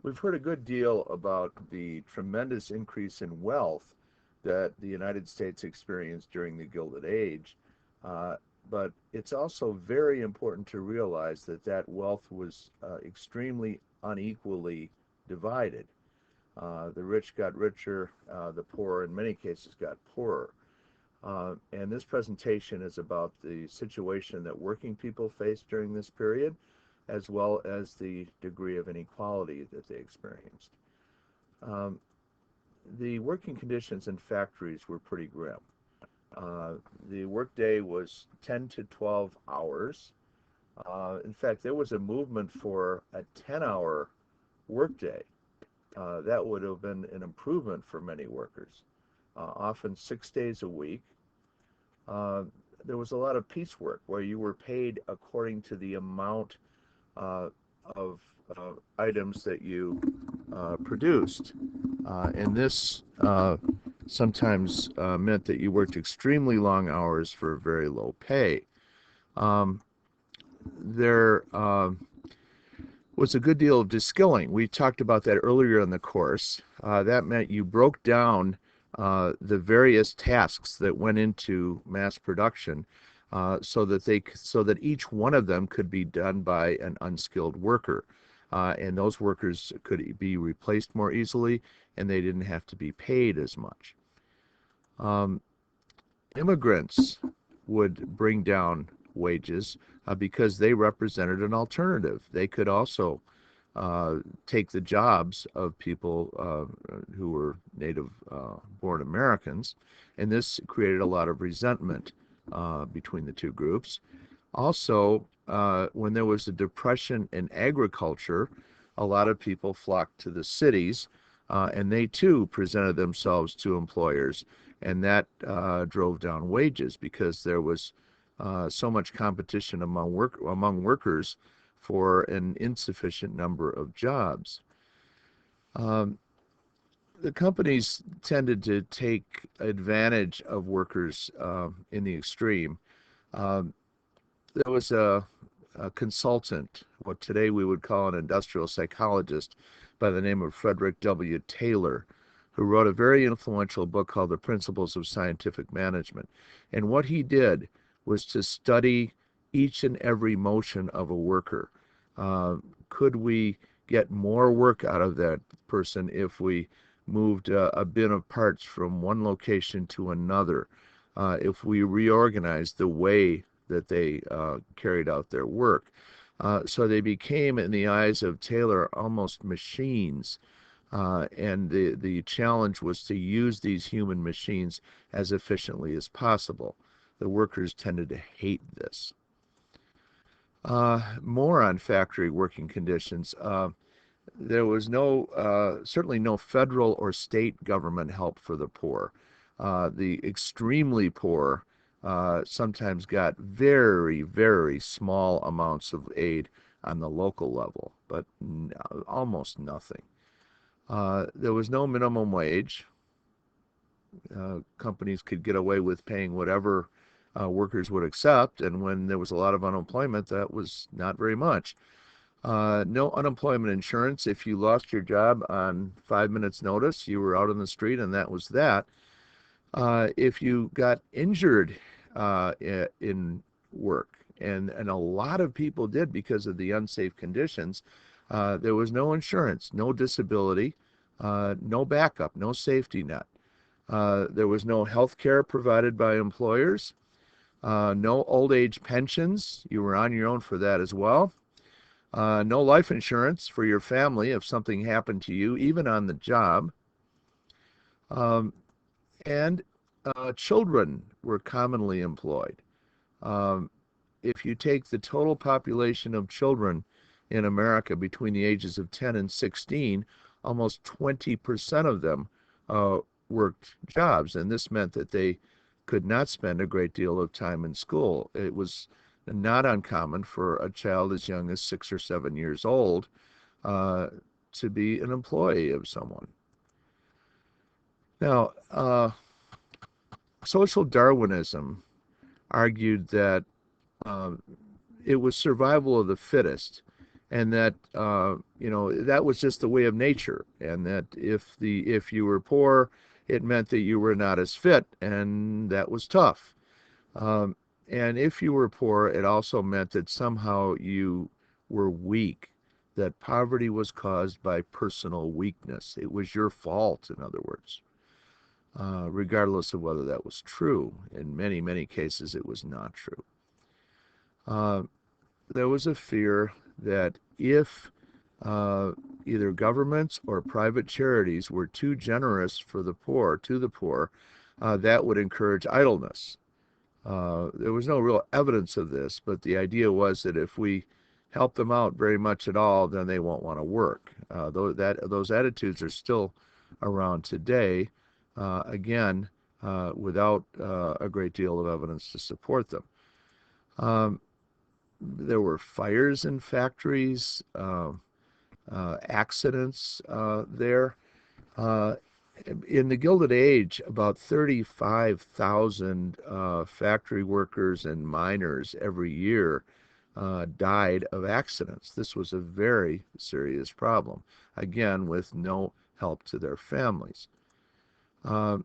We've heard a good deal about the tremendous increase in wealth that the United States experienced during the Gilded Age, uh, but it's also very important to realize that that wealth was extremely unequally divided. The rich got richer, the poor in many cases got poorer. And this presentation is about the situation that working people faced during this period, as well as the degree of inequality that they experienced. Um, the working conditions in factories were pretty grim. Uh, the workday was 10 to 12 hours. In fact, there was a movement for a 10-hour workday. That would have been an improvement for many workers, often 6 days a week. Uh, there was a lot of piecework where you were paid according to the amount uh, of items that you produced. And this sometimes meant that you worked extremely long hours for very low pay. Um, there was a good deal of disskilling. We talked about that earlier in the course. That meant you broke down the various tasks that went into mass production so that each one of them could be done by an unskilled worker. And those workers could be replaced more easily, and they didn't have to be paid as much. Um, Immigrants would bring down wages because they represented an alternative. They could also take the jobs of people who were native born Americans, and this created a lot of resentment between the two groups. Also, when there was a depression in agriculture, a lot of people flocked to the cities, and they too presented themselves to employers, and that drove down wages because there was so much competition among workers for an insufficient number of jobs. Um, the companies tended to take advantage of workers in the extreme. Um, there was a consultant, what today we would call an industrial psychologist, by the name of Frederick W. Taylor, who wrote a very influential book called The Principles of Scientific Management. And what he did was to study each and every motion of a worker. Could we get more work out of that person if we moved a bin of parts from one location to another, if we reorganized the way that they carried out their work? So they became, in the eyes of Taylor, almost machines. And the challenge was to use these human machines as efficiently as possible. The workers tended to hate this. More on factory working conditions. There was certainly no federal or state government help for the poor. The extremely poor sometimes got very, very small amounts of aid on the local level, but almost nothing. There was no minimum wage. Companies could get away with paying whatever workers would accept, and when there was a lot of unemployment, that was not very much. No unemployment insurance. If you lost your job on 5 minutes notice, you were out on the street, and that was that. If you got injured in work, and a lot of people did because of the unsafe conditions, there was no insurance, no disability, no backup, no safety net. There was no health care provided by employers, no old age pensions. You were on your own for that as well. No life insurance for your family if something happened to you, even on the job. Um, and children were commonly employed. Um, if you take the total population of children in America between the ages of 10 and 16, almost 20% of them worked jobs, and this meant that they could not spend a great deal of time in school. It was not uncommon for a child as young as 6 or 7 years old to be an employee of someone. Now, social Darwinism argued that uh, it was survival of the fittest and that that was just the way of nature, and that if you were poor, it meant that you were not as fit, and that was tough. Um, and if you were poor, it also meant that somehow you were weak, that poverty was caused by personal weakness. It was your fault, in other words, regardless of whether that was true. In many, many cases, it was not true. Uh, there was a fear that if uh, either governments or private charities were too generous for the poor, to the poor, that would encourage idleness. There was no real evidence of this, but the idea was that if we help them out very much at all, then they won't want to work. Those attitudes are still around today, again, without a great deal of evidence to support them. Um, there were fires in factories, accidents there. Uh, in the Gilded Age, about 35,000 factory workers and miners every year died of accidents. This was a very serious problem, again, with no help to their families. Uh,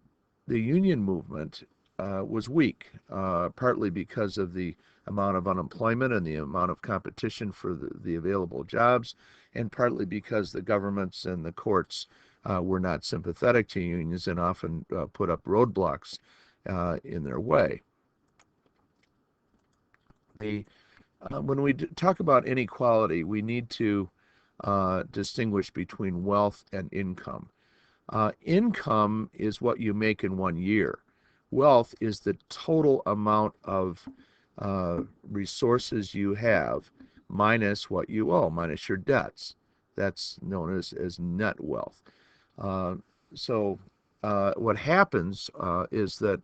the union movement was weak, partly because of the amount of unemployment and the amount of competition for the available jobs, and partly because the governments and the courts were not sympathetic to unions and often put up roadblocks in their way. The, when we talk about inequality, we need to distinguish between wealth and income. Income is what you make in one year. Wealth is the total amount of resources you have minus what you owe, minus your debts. That's known as net wealth. Uh, so what happens is that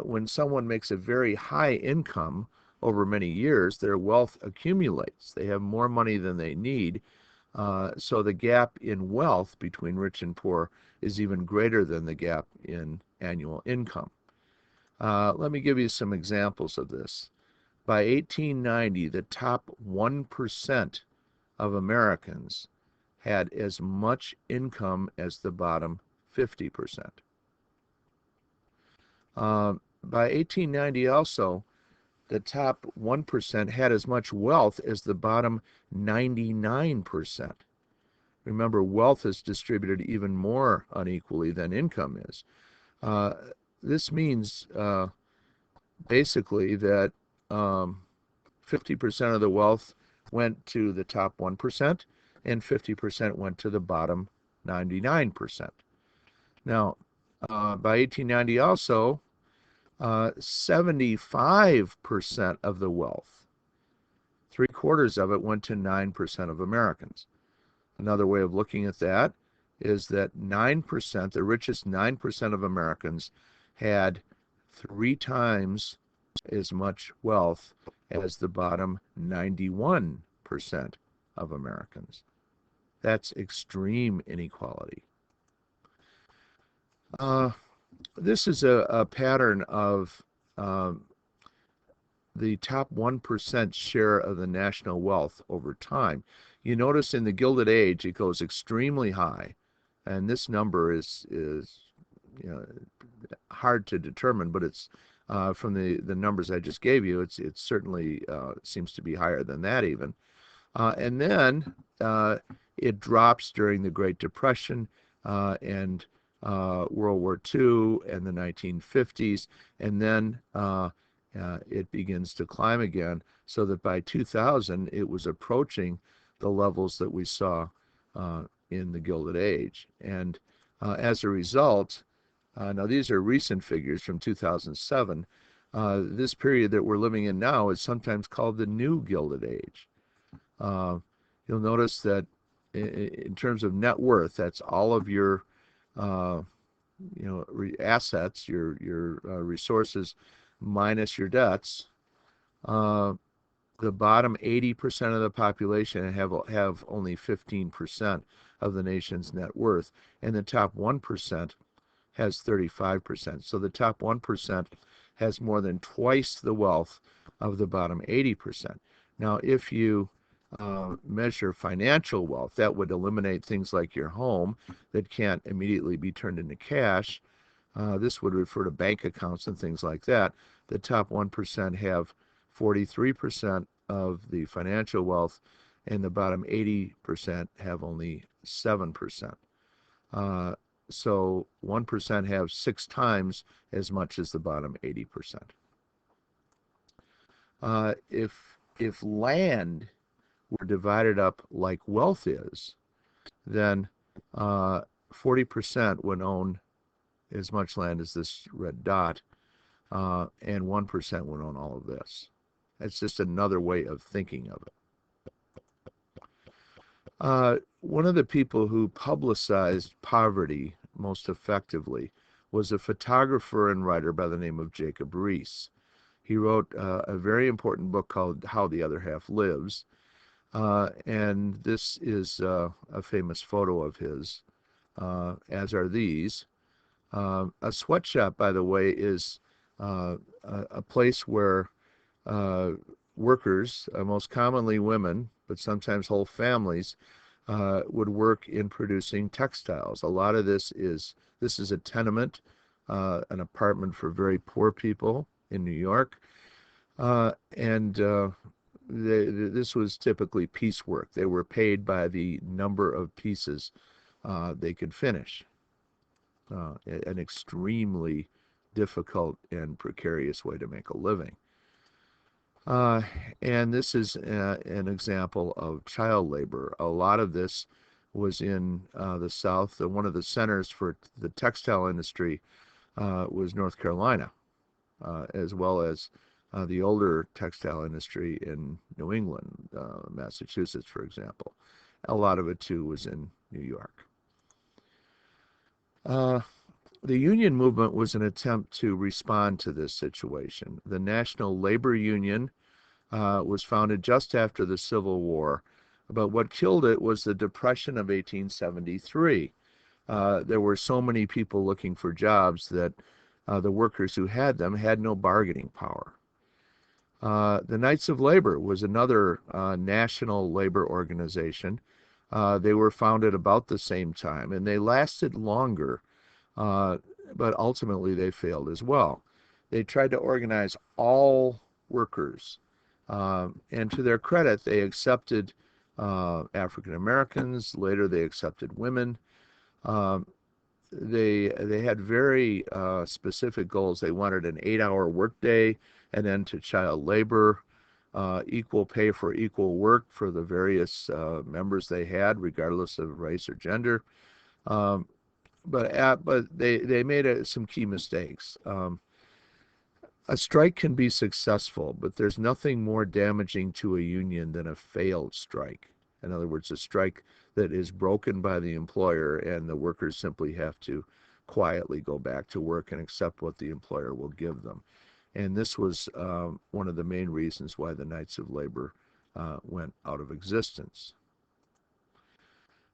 when someone makes a very high income over many years, their wealth accumulates. They have more money than they need, so the gap in wealth between rich and poor is even greater than the gap in annual income. Let me give you some examples of this. By 1890, the top 1% of Americans had as much income as the bottom 50%. By 1890 also, the top 1% had as much wealth as the bottom 99%. Remember, wealth is distributed even more unequally than income is. Uh, this means basically that 50% of the wealth went to the top 1% and 50% went to the bottom 99%. Now, by 1890 also, 75% of the wealth, 3/4 of it, went to 9% of Americans. Another way of looking at that is that 9%, the richest 9% of Americans, had 3 times as much wealth as the bottom 91% of Americans. That's extreme inequality. This is a pattern of the top 1% share of the national wealth over time. You notice in the Gilded Age, it goes extremely high, and this number is hard to determine, but it's from the numbers I just gave you, it certainly seems to be higher than that even. And then it drops during the Great Depression and World War II and the 1950s, and then it begins to climb again, so that by 2000 it was approaching the levels that we saw in the Gilded Age. And as a result, now these are recent figures from 2007, this period that we're living in now is sometimes called the New Gilded Age. You'll notice that in terms of net worth, that's all of your assets, your resources minus your debts. The bottom 80% of the population have only 15% of the nation's net worth, and the top 1% has 35%. So the top 1% has more than twice the wealth of the bottom 80%. Now, if you measure financial wealth. That would eliminate things like your home that can't immediately be turned into cash. This would refer to bank accounts and things like that. The top 1% have 43% of the financial wealth, and the bottom 80% have only 7%. Uh, so 1% have 6 times as much as the bottom 80%. If land were divided up like wealth is, then 40% would own as much land as this red dot, and 1% would own all of this. That's just another way of thinking of it. One of the people who publicized poverty most effectively was a photographer and writer by the name of Jacob Riis. He wrote a very important book called How the Other Half Lives, and this is a famous photo of his, as are these. A sweatshop, by the way, is a place where workers, most commonly women, but sometimes whole families, would work in producing textiles. A lot of this is a tenement, an apartment for very poor people in New York, and this was typically piecework. They were paid by the number of pieces they could finish. An extremely difficult and precarious way to make a living. And this is an example of child labor. A lot of this was in the South. One of the centers for the textile industry was North Carolina, as well as the older textile industry in New England, Massachusetts, for example. A lot of it, too, was in New York. The union movement was an attempt to respond to this situation. The National Labor Union was founded just after the Civil War, but what killed it was the Depression of 1873. There were so many people looking for jobs that the workers who had them had no bargaining power. The Knights of Labor was another national labor organization. They were founded about the same time, and they lasted longer, but ultimately they failed as well. They tried to organize all workers, and to their credit, they accepted African Americans. Later, they accepted women. They had very specific goals. They wanted an 8-hour workday, an end to child labor, equal pay for equal work for the various members they had, regardless of race or gender. But they made some key mistakes. A strike can be successful, but there's nothing more damaging to a union than a failed strike. In other words, a strike that is broken by the employer and the workers simply have to quietly go back to work and accept what the employer will give them. And this was one of the main reasons why the Knights of Labor went out of existence.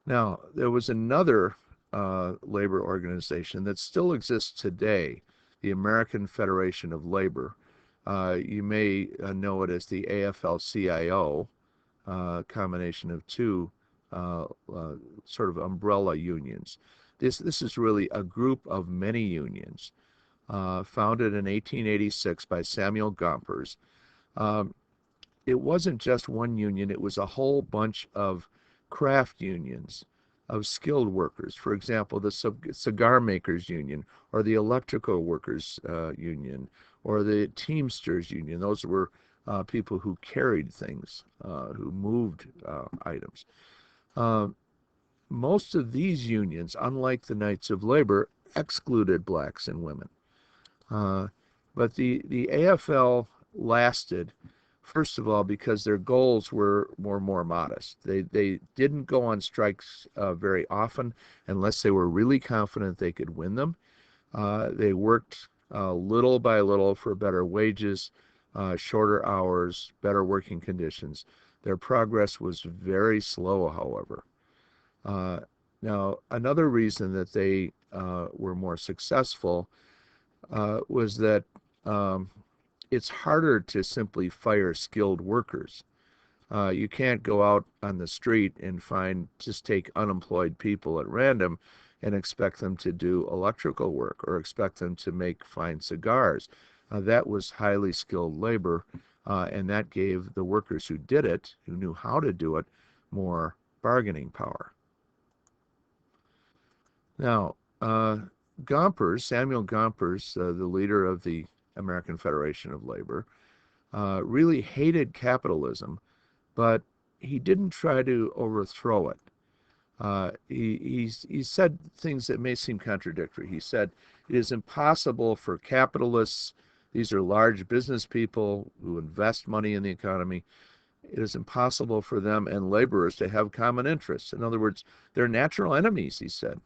Now, there was another labor organization that still exists today, the American Federation of Labor. You may know it as the AFL-CIO, combination of two sort of umbrella unions. This is really a group of many unions, founded in 1886 by Samuel Gompers. It wasn't just one union, it was a whole bunch of craft unions of skilled workers. For example, the cigar makers union, or the electrical workers union, or the Teamsters union. Those were people who carried things, who moved items. Most of these unions, unlike the Knights of Labor, excluded blacks and women. But the AFL lasted, first of all, because their goals were more modest. They didn't go on strikes very often unless they were really confident they could win them. They worked little by little for better wages, shorter hours, better working conditions. Their progress was very slow, however. Now, another reason that they were more successful was that it's harder to simply fire skilled workers. You can't go out on the street and just take unemployed people at random and expect them to do electrical work or expect them to make fine cigars. That was highly skilled labor, and that gave the workers who did it, who knew how to do it, more bargaining power. Now, Samuel Gompers, the leader of the American Federation of Labor, really hated capitalism, but he didn't try to overthrow it. He said things that may seem contradictory. He said, it is impossible for capitalists, these are large business people who invest money in the economy, it is impossible for them and laborers to have common interests. In other words, they're natural enemies, he said.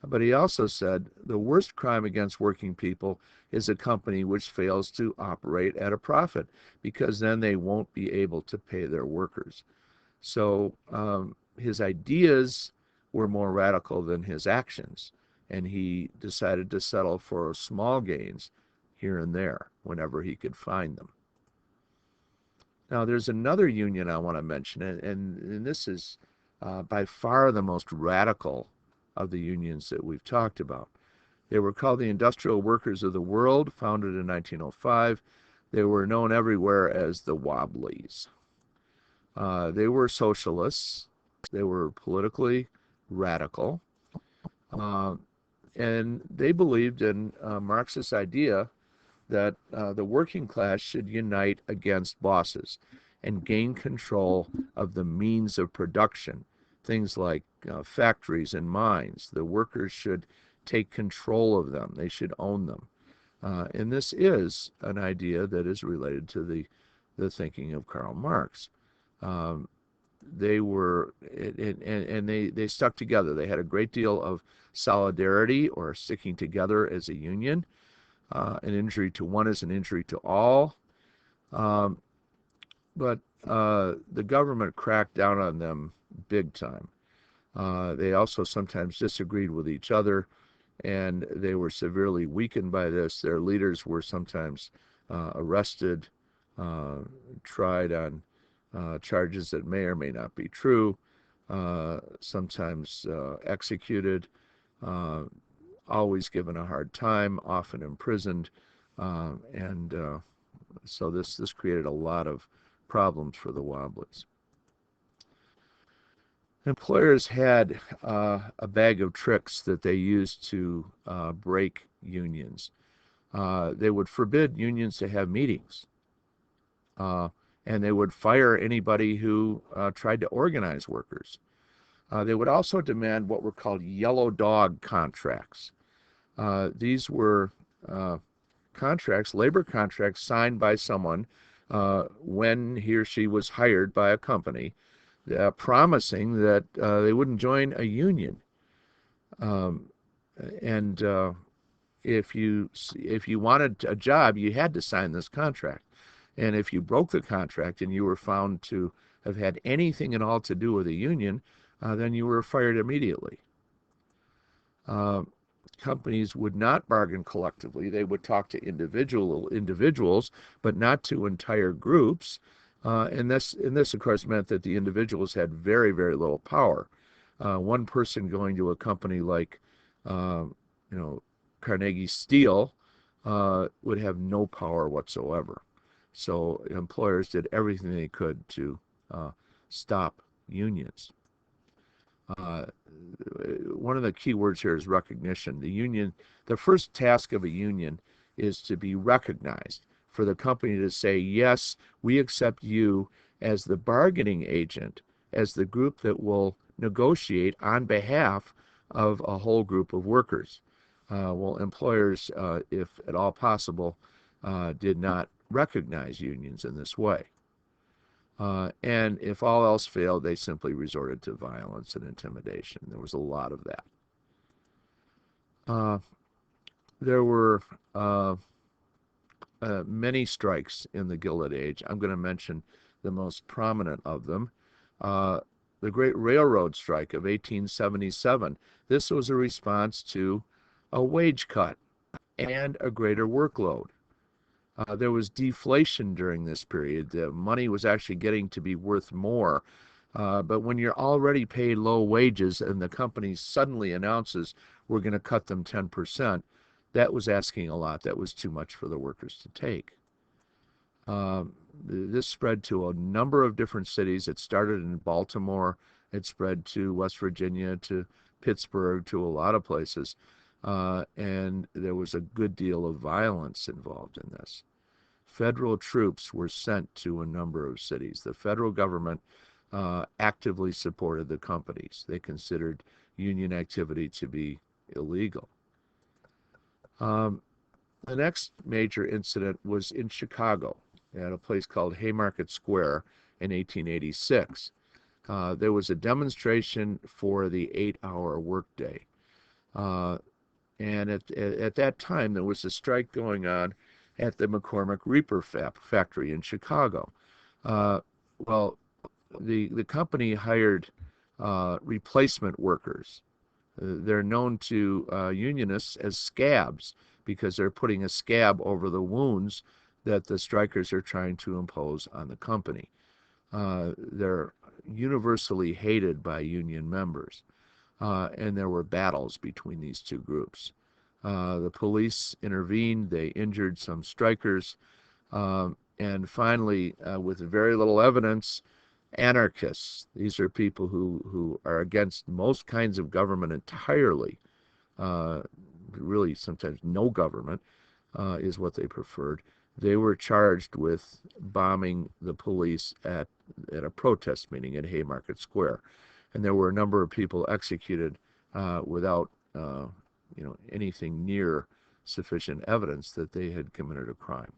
But he also said the worst crime against working people is a company which fails to operate at a profit, because then they won't be able to pay their workers. So his ideas were more radical than his actions, and he decided to settle for small gains here and there whenever he could find them. Now, there's another union I want to mention, and this is by far the most radical of the unions that we've talked about. They were called the Industrial Workers of the World, founded in 1905. They were known everywhere as the Wobblies. They were socialists. They were politically radical. And they believed in Marxist idea that the working class should unite against bosses and gain control of the means of production, things like factories and mines. The workers should take control of them. They should own them. And this is an idea that is related to the thinking of Karl Marx. They were, and they stuck together. They had a great deal of solidarity, or sticking together as a union. An injury to one is an injury to all. But the government cracked down on them big time. They also sometimes disagreed with each other, and they were severely weakened by this. Their leaders were sometimes arrested, tried on charges that may or may not be true, sometimes executed, always given a hard time, often imprisoned, and so this created a lot of problems for the Wobblies. Employers had a bag of tricks that they used to break unions. They would forbid unions to have meetings, and they would fire anybody who tried to organize workers. They would also demand what were called yellow dog contracts. These were contracts, labor contracts, signed by someone when he or she was hired by a company, promising that they wouldn't join a union. And if you wanted a job, you had to sign this contract. And if you broke the contract and you were found to have had anything at all to do with a union, then you were fired immediately. Companies would not bargain collectively. They would talk to individuals, but not to entire groups. And this, of course, meant that the individuals had very, very little power. One person going to a company like, Carnegie Steel would have no power whatsoever. So employers did everything they could to stop unions. One of the key words here is recognition. The first task of a union is to be recognized, for the company to say, yes, we accept you as the bargaining agent, as the group that will negotiate on behalf of a whole group of workers. Well, employers, if at all possible, did not recognize unions in this way. And if all else failed, they simply resorted to violence and intimidation. There was a lot of that. There were many strikes in the Gilded Age. I'm going to mention the most prominent of them. The Great Railroad Strike of 1877. This was a response to a wage cut and a greater workload. There was deflation during this period. The money was actually getting to be worth more. But when you're already paid low wages and the company suddenly announces we're going to cut them 10%, that was asking a lot. That was too much for the workers to take. This spread to a number of different cities. It started in Baltimore. It spread to West Virginia, to Pittsburgh, to a lot of places. And there was a good deal of violence involved in this. Federal troops were sent to a number of cities. The federal government actively supported the companies. They considered union activity to be illegal. The next major incident was in Chicago at a place called Haymarket Square in 1886. There was a demonstration for the 8-hour workday. And at that time, there was a strike going on at the McCormick Reaper factory in Chicago. Well, the company hired replacement workers. They're known to unionists as scabs because they're putting a scab over the wounds that the strikers are trying to impose on the company. They're universally hated by union members, and there were battles between these two groups. The police intervened, they injured some strikers, and finally, with very little evidence, anarchists, these are people who are against most kinds of government entirely, really sometimes no government is what they preferred. They were charged with bombing the police at a protest meeting at Haymarket Square. And there were a number of people executed without anything near sufficient evidence that they had committed a crime.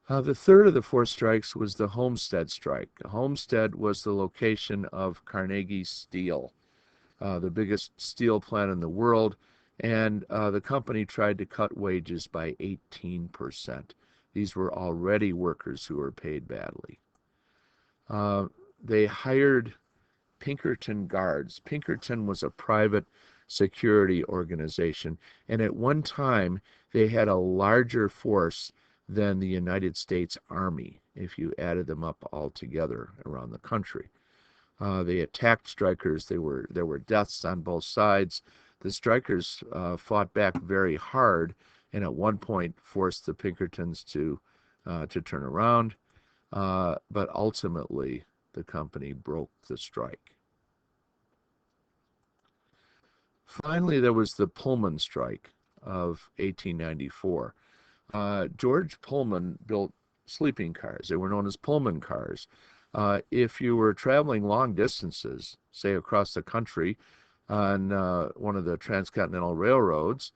The third of the 4 strikes was the Homestead Strike. Homestead was the location of Carnegie Steel, the biggest steel plant in the world, and the company tried to cut wages by 18%. These were already workers who were paid badly. They hired Pinkerton guards. Pinkerton was a private security organization, and at one time they had a larger force than the United States Army if you added them up all together around the country. They attacked strikers. There were deaths on both sides. The strikers fought back very hard, and at one point forced the Pinkertons to turn around. But ultimately, the company broke the strike. Finally, there was the Pullman Strike of 1894. George Pullman built sleeping cars. They were known as Pullman cars. If you were traveling long distances, say across the country on one of the transcontinental railroads,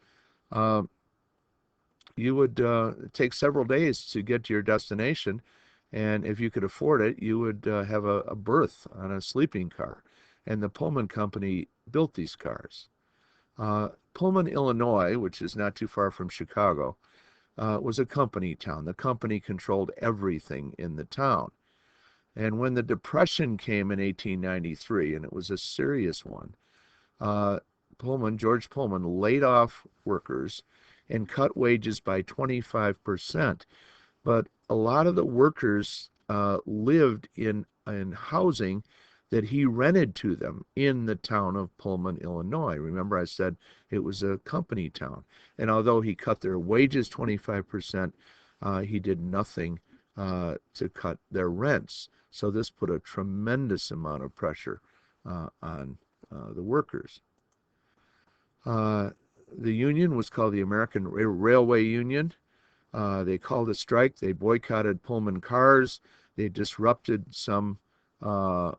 you would take several days to get to your destination, and if you could afford it, you would have a berth on a sleeping car. And the Pullman Company built these cars. Pullman, Illinois, which is not too far from Chicago, was a company town. The company controlled everything in the town. And when the Depression came in 1893, and it was a serious one, George Pullman laid off workers and cut wages by 25%. But a lot of the workers lived in housing that he rented to them in the town of Pullman, Illinois. Remember, I said it was a company town. And although he cut their wages 25%, he did nothing to cut their rents. So this put a tremendous amount of pressure on the workers. The union was called the American Railway Union. They called a strike. They boycotted Pullman cars. They disrupted some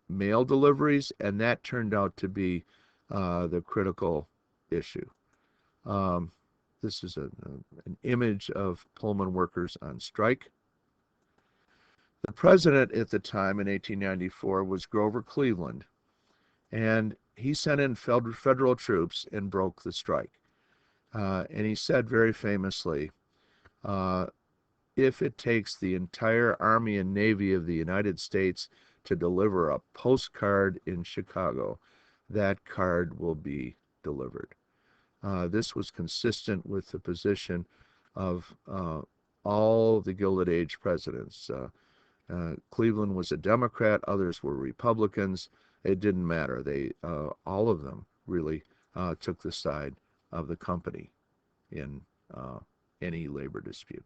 mail deliveries, and that turned out to be the critical issue. This is an image of Pullman workers on strike. The president at the time in 1894 was Grover Cleveland, and he sent in federal troops and broke the strike. And he said very famously, if it takes the entire Army and Navy of the United States to deliver a postcard in Chicago, that card will be delivered. This was consistent with the position of all the Gilded Age presidents. Cleveland was a Democrat, others were Republicans. It didn't matter. They all of them really took the side of the company in any labor dispute.